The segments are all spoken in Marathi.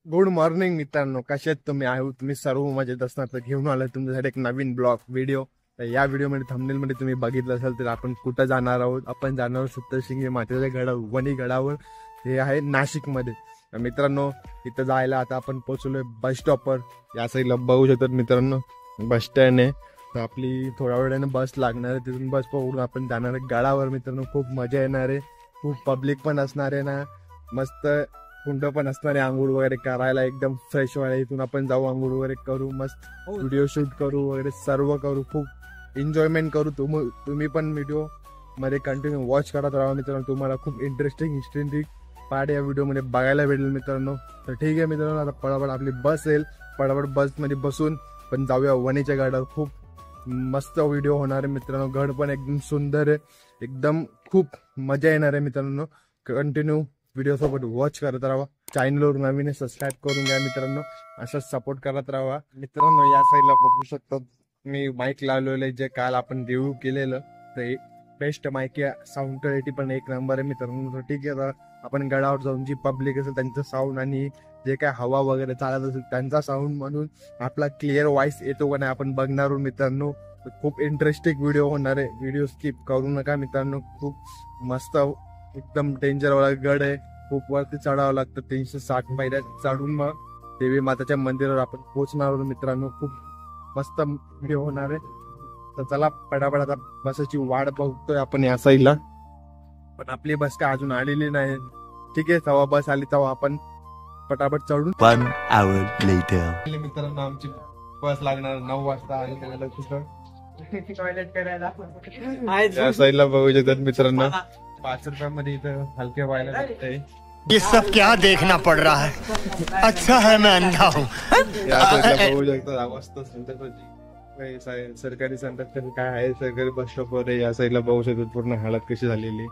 गुड मॉर्निंग मित्रांनो, कशात तुम्ही आहोत? तुम्ही सर्व मजेत असणार. तर घेऊन आलोय तुमच्यासाठी एक नवीन ब्लॉग व्हिडिओ. तर या व्हिडिओमध्ये थंबनेलमध्ये तुम्ही बघितलं असेल तर आपण कुठं जाणार आहोत. आपण जाणार आहोत सप्तशृंगी मातेच्या गडावर, वणी गडावर. हे आहे नाशिकमध्ये. तर मित्रांनो, इथं जायला आता आपण पोहोचलोय बस स्टॉपवर. या साईडला बघू शकतात मित्रांनो बस स्टँड आहे. तर आपली थोड्या वेळाने बस लागणार आहे. तिथून बस पकडून आपण जाणार आहे गडावर. मित्रांनो, खूप मजा येणार आहे. खूप पब्लिक पण असणार आहे ना. मस्त कुंड पण असणार आहे आंघोळ वगैरे करायला, एकदम फ्रेश व्हायला. इथून आपण जाऊ, आंघोळ वगैरे करू, मस्त व्हिडिओ शूट करू वगैरे सर्व करू. खूप एन्जॉयमेंट करू. तुम्ही पण व्हिडिओ मध्ये कंटिन्यू वॉच करत राहा मित्रांनो. तुम्हाला खूप इंटरेस्टिंग पार्ट या व्हिडिओ मध्ये बघायला भेटेल मित्रांनो. तर ठीक आहे मित्रांनो, आता पटापट आपली बस येईल. पटापट बसमध्ये बसून पण जाऊया वणीच्या गडावर. खूप मस्त व्हिडिओ होणार आहे मित्रांनो. गड पण एकदम सुंदर आहे, एकदम खूप मजा येणार आहे मित्रांनो. कंटिन्यू व्हिडिओ सोबत वॉच करत राहा. चॅनलवर नवीन सबस्क्राईब करून घ्या मित्रांनो. असंच सपोर्ट करत राहा मित्रांनो. या साईडला बघू शकतात मी माईक लावलेलं जे काल आपण रिव्ह्यू केलेलं. तर बेस्ट माईक आहे, साऊंड क्वालिटी पण एक नंबर आहे मित्रांनो. तर ठीक आहे, आपण गडावर जाऊन जी पब्लिक असेल त्यांचं साऊंड आणि जे काय हवा वगैरे चालत असेल त्यांचा साऊंड म्हणून आपला क्लिअर व्हॉइस येतो का नाही आपण बघणार मित्रांनो. खूप इंटरेस्टिंग व्हिडिओ होणार आहे. व्हिडिओ स्किप करू नका मित्रांनो. खूप मस्त एकदम डेंजर वाला गड आहे. खूप वरती चढावं लागतं, 360 पायऱ्या चढून मग देवी माताच्या मंदिरावर आपण पोहोचणार आहोत मित्रांनो. खूप मस्त व्हिडिओ होणार आहे. तर चला पटापट आता बसाची वाट बघतोय आपण या साईडला. पण आपली बस काय अजून आलेली नाही. ठीक आहे, तेव्हा बस आली तेव्हा आपण पटापट चढून. 1 hour later. मित्रांनो, आमची बस लागणार 9 वाजता. आणि कुठं टॉयलेट करायला या साईडला बघू शकतात मित्रांनो. 5 रुपयामध्ये इथं हलके व्हायला लागतंय. ये सब क्या देखना पड़ रहा है? अच्छा है मैं अंधा हूँ. या साईडला बघू शकतात अवस्था सेंटर, सरकारी सेंटर काय आहे, सरकारी बस स्टॉपवर आहे. या साईडला बघू शकतात पूर्ण हालत कशी झालेली.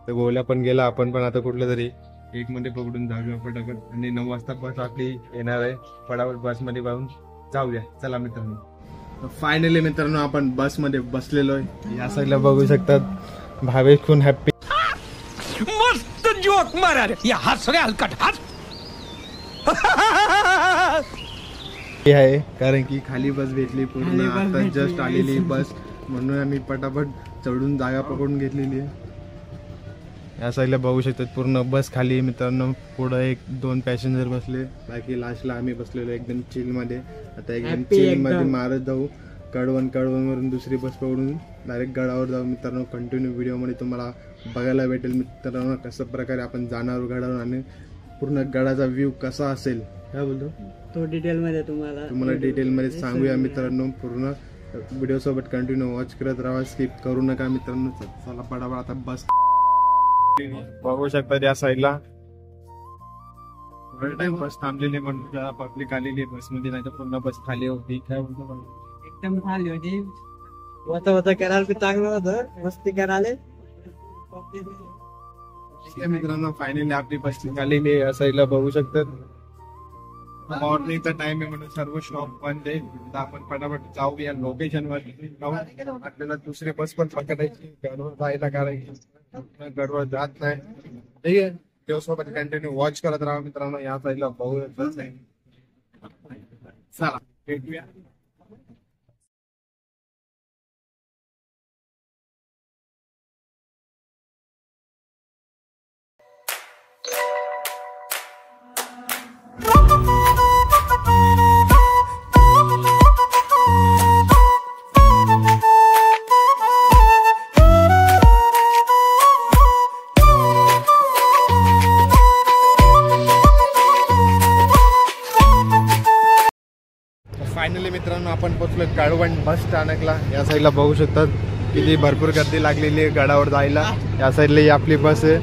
तर गोल्या पण गेला, आपण पण आता कुठलं तरी एक मध्ये पकडून जाऊया पटापट. आणि 9 वाजता बस आपली येणार आहे. पटापट बस मध्ये बघून जाऊया. चला मित्रांनो, फायनली मित्रांनो आपण बस मध्ये बसलेलो आहे. या साईडला बघू शकतात भावेश खूप हॅप्पी. मस्त जोक मारा रे, या हस रे हलकट हस. आहे कारण की खाली बस भेटली पूर्ण, आता जस्ट आलेली बस म्हणून आम्ही पटापट चढून जागा पकडून घेतलेली आहे. या साईडला बघू शकतात पूर्ण बस खाली आहे मित्रांनो. पुढं 1-2 पॅसेंजर बसले, बाकी लास्टला आम्ही बसलेलो एकदम चिल मध्ये. आता एकदम चिल मध्ये मारत जाऊ. कडवणवरून दुसरी बस पकडून डायरेक्ट गडावर जाऊ मित्रांनो. कंटिन्यू व्हिडिओ मध्ये तुम्हाला बघायला भेटेल मित्रांनो कशा प्रकारे आपण जाणार गडावर आणि पूर्ण गडाचा व्ह्यू कसा असेल काय बोलतो तो डिटेल मध्ये तुम्हाला डिटेल मध्ये सांगूया मित्रांनो. पूर्ण व्हिडिओ सोबत कंटिन्यू वॉच करत राहा, स्किप करू नका मित्रांनो. चला पटापट आता बस बघू शकता. या साईडला बस थांबलेली म्हणून पब्लिक आलेली बस मध्ये, नाही तर पूर्ण बस खाली होती. काय बोलतो एकदम खाली होती. वता करायला चांगलं होतं, मस्ती करायला. मित्रांनो फायनली आपली बस निघालेली. या साईडला बघू शकतात मॉर्निंगचा टाइम आहे म्हणून सर्व शॉप बंद आहे. तर आपण पटापट जाऊया लोकेशन वर. आपल्याला दुसरी बस पण पकडायची, गडवर जायला करायची. गडवर जात नाही. ठीक आहे, तेव्हासोबत कंटिन्यू वॉच करत राहा मित्रांनो. या साईडला बघू चला भेटूया. फायनली मित्रांनो आपण पोहोचलो काळवण बस स्थानकला. या साईडला बघू शकतात किती भरपूर गर्दी लागलेली आहे गडावर जायला. या साईडला ही आपली बस आहे.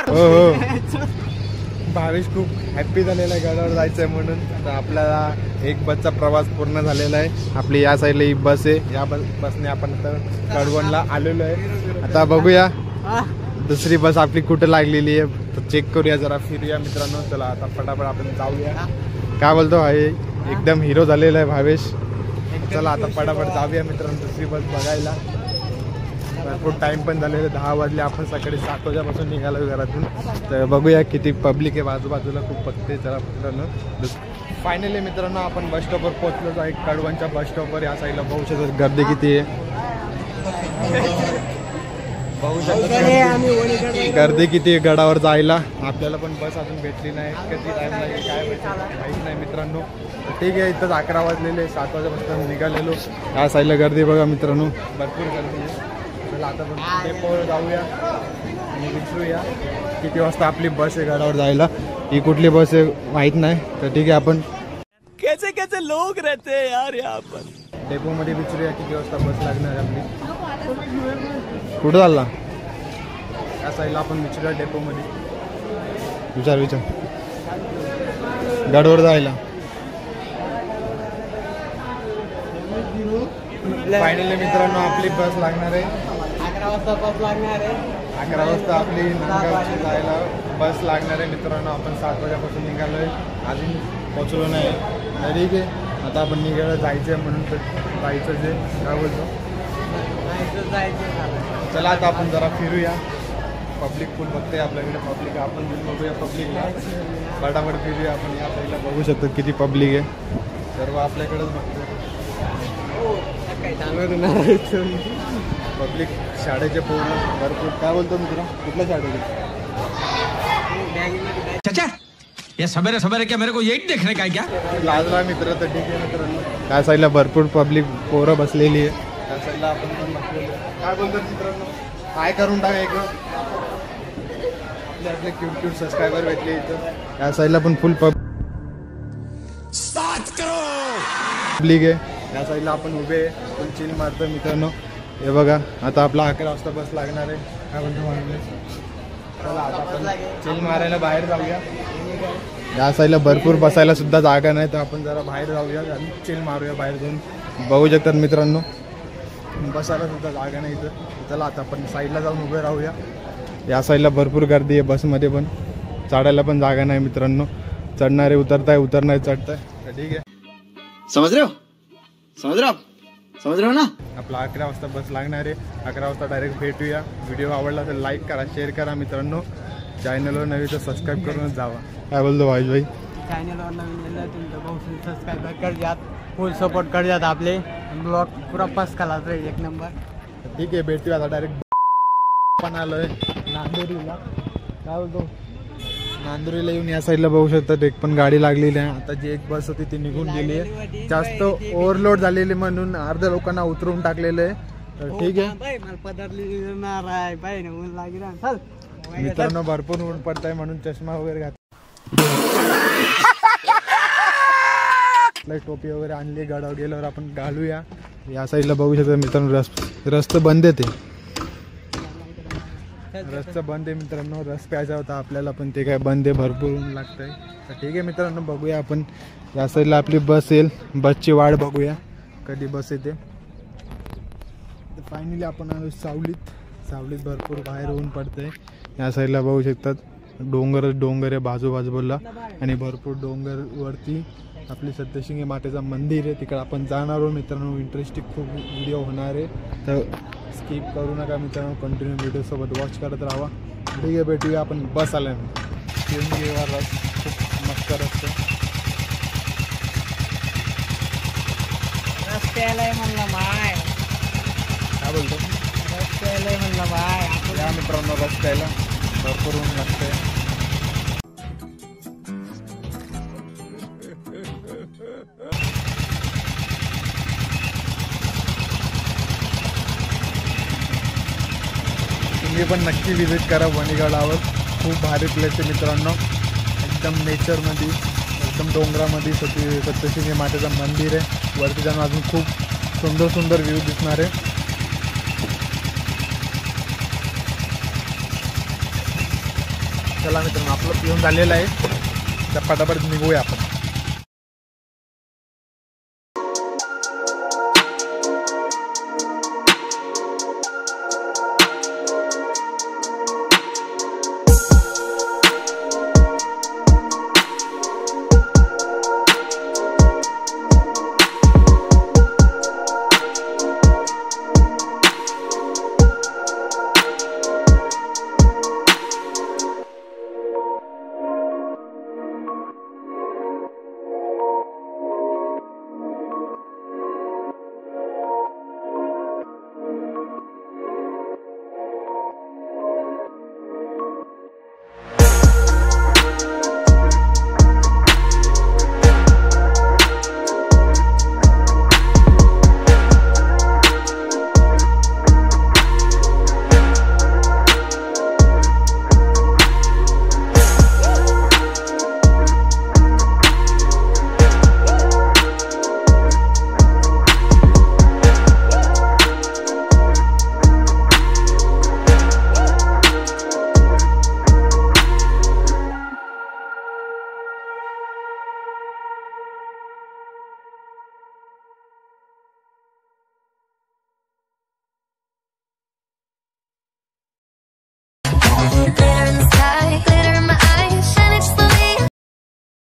हो भावेश खूप हॅप्पी झालेला आहे गडावर जायचंय म्हणून. आता आपल्याला एक बसचा प्रवास पूर्ण झालेला आहे. आपली या साईडला ही बस आहे. या बसने आपण आता काळवणला आलेलो आहे. आता बघूया दुसरी बस आपली कुठे लागलेली आहे, तर चेक करूया, जरा फिरूया मित्रांनो. चला आता फटाफट आपण जाऊया. काय बोलतो आहे, एकदम हिरो झालेला आहे भावेश. चला आता फटाफट जाऊया मित्रांनो दुसरी बस बघायला. भरपूर टाइम पण झालेला 10 वाजले. आपण सकाळी 7 वाजल्यापासून निघालो घरातून. तर बघूया किती पब्लिक आहे आजूबाजूला, खूप बघते जरा मित्रांनो. फायनली मित्रांनो आपण बस स्टॉपवर पोहोचलो आहे. कडवणच्या बस स्टॉपवर या साईडला बघू शकतो गर्दी किती आहे. बघू शकतो गर्दी किती आहे गडावर जायला. आपल्याला पण बस अजून भेटली नाही. किती टाईम लागेल काय माहीत नाही मित्रांनो. ठीक आहे, इथंच 11 वाजलेले, 7 वाजेपासून निघालेलो. या साईडला गर्दी बघा मित्रांनो, भरपूर गर्दी आहे. चला आता पण डेपोवर जाऊया आणि विचारूया किती वाजता आपली बस आहे गडावर जायला. ही कुठली बस आहे माहीत नाही. तर ठीक आहे, आपण कैसे कैसे लोग रहते हैं यार यहाँ पर. डेपोमध्ये विचारूया किती वाजता बस लागणार आहे आपली. कुठं चालला या साईडला आपण विचारूया डेपोमध्ये. विचार गडावर जायला. फायनली मित्रांनो आपली बस लागणार आहे 11 वाजता बस लागणार आहे. 11 वाजता आपली नांदगावची जायला बस लागणार आहे मित्रांनो. आपण 7 वाजेपासून निघालो आहे, अजून पोचलो नाही. ठीक आहे, आता आपण निघायला जायचं आहे म्हणून जायचं जे काय बोलतो. चला आता आपण जरा फिरूया. पब्लिक फुल बघते आपल्याकडे पब्लिक. आपण बघूया पब्लिकला, फटाफट फिरूया आपण. या साईडला बघू शकतो किती पब्लिक आहे. सर्व आपल्याकडेच बघतो पब्लिक. शाळेचे पोरं भरपूर. काय बोलतो मित्र, कुठल्या शाळेचे? चाचा ये सवेरे सवेरे क्या मेरे को यही देखने का है क्या. लाजला मित्र. तर ठीक आहे मित्रांनो, त्या साईडला भरपूर पब्लिक पोरं बसलेली आहे. त्या साईडला आपण पण बसलेलो आहे. काय बोलतात मित्रांनो, काय करून टाकायचं. आपले क्यूट क्यूट सबस्क्रायबर भेटले इथं. त्या साईडला पण फुल पब्लिक आहे. या साईडला आपण उभे आहे, फुल चिल मारतो मित्रांनो. हे बघा आता आपला 11 वाजता बस लागणार आहे. काय म्हणतो म्हणून चला आता आपण चिल मारायला बाहेर जाऊया. या साईडला भरपूर बसायला सुद्धा जागा नाही, तर आपण जरा बाहेर जाऊया आणि चिल मारूया बाहेर जाऊन. बघू शकतात मित्रांनो बसायला सुद्धा जागा नाही इथं. चला आता आपण साईडला जाऊन उभे राहूया. या साईडला भरपूर गर्दी आहे बसमध्ये, पण चढायला पण जागा नाही मित्रांनो. चढणारे उतरताय, उतरणारे चढताय. तर ठीक आहे, समझ रहे हो ना. आपला 11 वाजता बस लागणार आहे. 11 वाजता डायरेक्ट भेटूया. व्हिडिओ आवडला तर लाईक करा, शेअर करा मित्रांनो. चॅनलवर नवीन तर सबस्क्राईब करूनच जावा. काय बोलतो भाई. चॅनलवर नवीन तुमचं बहुत सबस्क्राईबर कर द्यात, फुल सपोर्ट कर द्यात. आपले ब्लॉग पुरा पास करा एक नंबर. ठीक आहे, भेटूया आता डायरेक्ट. पण आलोय नांदुरीला. काय बोलतो, नांदुरीला येऊन या साईडला बघू शकतात एक पण गाडी लागलेली आहे. आता जी एक बस होती ती निघून गेली आहे. जास्त ओव्हरलोड झालेली म्हणून अर्ध्या लोकांना उतरवून टाकलेलं आहे. तर ठीक आहे मित्रांनो, भरपूर ऊन पडत आहे म्हणून चष्मा वगैरे घात, टोपी वगैरे आणली. गडावर गेल्यावर आपण घालूया. या साईडला बघू शकता मित्रांनो रस्ता बंद आहे. ते रस्ता बंद आहे मित्रांनो. रस प्यायचा होता आपल्याला पण ते काय बंद आहे, भरपूर ऊन लागतंय. तर ठीक आहे मित्रांनो, बघूया आपण. या साईडला आपली बस येईल, बसची वाट बघूया कधी बस येते. तर फायनली आपण आलो सावलीत भरपूर बाहेर ऊन पडतंय. या साईडला बघू शकतात डोंगर आहे बाजूबाजूला, आणि भरपूर डोंगरवरती आपली सप्तशृंगी मातेचं मंदिर आहे. तिकडे आपण जाणार आहोत मित्रांनो. इंटरेस्टिंग खूप व्हिडिओ होणार आहे, तर स्किप करू नका मित्रांनो. कंटिन्यू व्हिडिओसोबत वॉच करत राहा. ठीक आहे, भेटूया आपण बस आल्यानंतर. शिवंगीवर रस खूप मस्त रस्ते. रस्त्याला म्हणलं बाय. काय बोलतो, रस्त्याला म्हणलं बाय. या मित्रांनो रस्त्याला भरपूर ऊन लागतंय. तुम्ही पण नक्की विजिट करा वणीगडावर. खूप भारी प्लेस आहे मित्रांनो. एकदम नेचरमध्ये, एकदम डोंगरामध्ये सप्तशृंगी मातेचं मंदिर आहे. वरती जाऊन अजून खूप सुंदर व्ह्यू दिसणार आहे. चला मित्रांनो, आपलं पिऊन झालेलं आहे. तर पटापट निघूया आपण. है